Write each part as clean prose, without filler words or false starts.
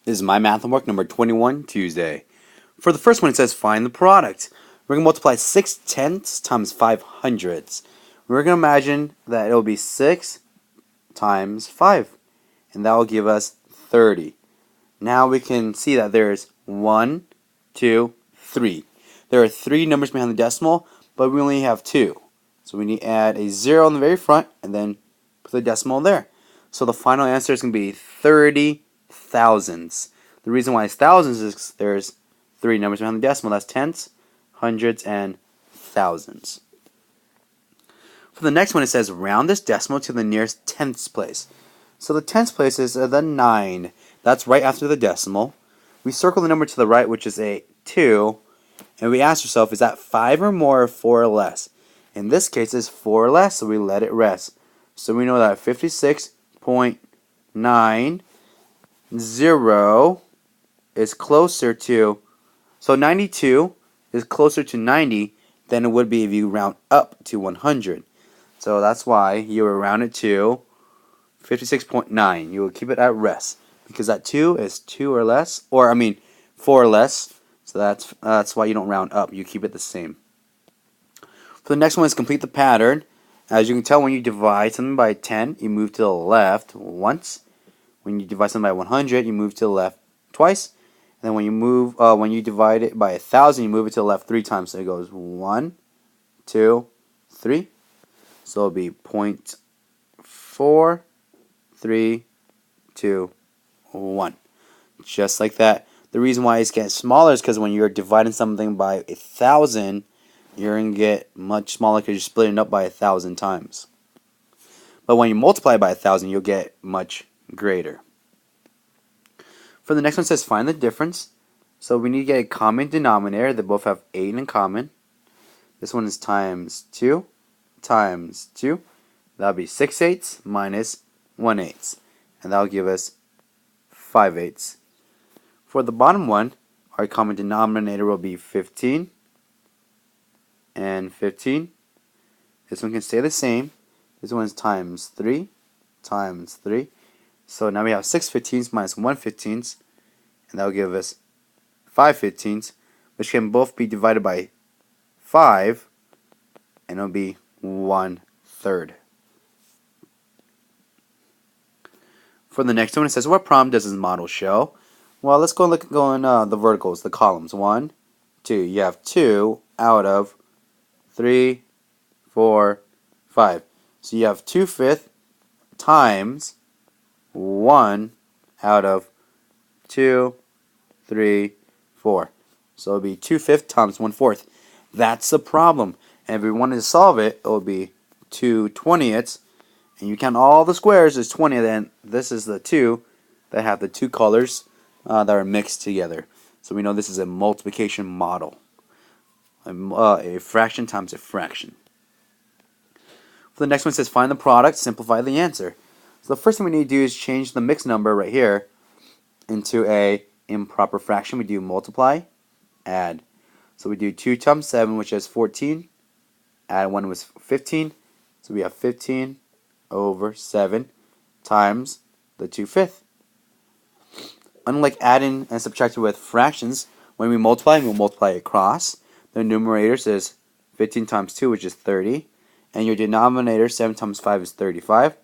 This is my math homework number 21, Tuesday. For the first one, it says find the product. We're going to multiply 6/10 times 500ths. We're going to imagine that it will be 6 times 5, and that will give us 30. Now we can see that there's 1, 2, 3. There are 3 numbers behind the decimal, but we only have 2. So we need to add a 0 on the very front and then put the decimal there. So the final answer is going to be 30 thousandths. The reason why it's thousands is 'cause there's 3 numbers behind the decimal. That's tenths, hundreds, and thousands. For the next one, it says round this decimal to the nearest tenths place. So the tenths place is the 9. That's right after the decimal. We circle the number to the right, which is a 2, and we ask ourselves, is that 5 or more or 4 or less? In this case, it's 4 or less, so we let it rest. So we know that 56.90 is closer to, so 92 is closer to 90 than it would be if you round up to 100. So that's why you would round it to 56.9. You will keep it at rest because that 2 is 2 or less, 4 or less. So that's why you don't round up. You keep it the same. For the next one is complete the pattern. As you can tell, when you divide something by 10, you move to the left once. When you divide something by 100, you move to the left twice. And then when you divide it by 1,000, you move it to the left 3 times. So it goes 1, 2, 3. So it'll be 0.4, 3, 2, 1. Just like that. The reason why it's getting smaller is because when you're dividing something by 1,000, you're going to get much smaller because you're splitting it up by 1,000 times. But when you multiply by 1,000, you'll get much greater. For the next one, it says find the difference. So we need to get a common denominator. They both have 8 in common. This one is times 2 times 2. That'll be 6/8 minus 1/8. And that'll give us 5/8. For the bottom one, our common denominator will be 15 and 15. This one can stay the same. This one is times 3 times 3. So now we have 6/15 minus 1/15, and that will give us 5/15, which can both be divided by 5, and it will be 1/3. For the next one, it says, what problem does this model show? Well, let's go in the verticals, the columns. 1, 2. You have 2 out of 3, 4, 5. So you have 2/5 times 1 out of 2, 3, 4. So it will be 2/5 times 1/4. That's the problem. And if we wanted to solve it, it would be 2/20ths. And you count all the squares as 20, then this is the 2 that have the 2 colors that are mixed together. So we know this is a multiplication model. A fraction times a fraction. For the next one, it says find the product, simplify the answer. So the first thing we need to do is change the mixed number right here into a improper fraction. We do multiply, add. So we do 2 times 7, which is 14. Add 1 was 15. So we have 15 over 7 times the 2/5. Unlike adding and subtracting with fractions, when we multiply, we'll multiply across. The numerator says 15 times 2, which is 30. And your denominator, 7 times 5, is 35.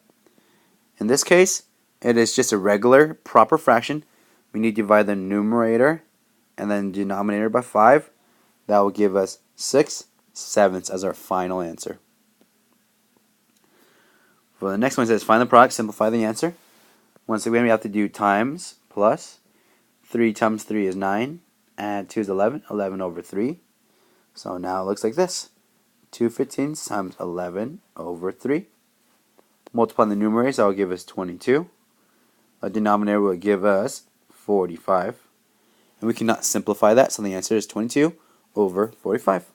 In this case, it is just a regular, proper fraction. We need to divide the numerator and then denominator by 5. That will give us 6/7 as our final answer. For the next one, it says find the product, simplify the answer. Once again, we have to do times plus. 3 times 3 is 9. Add 2 is 11. 11 over 3. So now it looks like this. 2/15 times 11 over 3. Multiply the numerators, that will give us 22. The denominator will give us 45. And we cannot simplify that, so the answer is 22 over 45.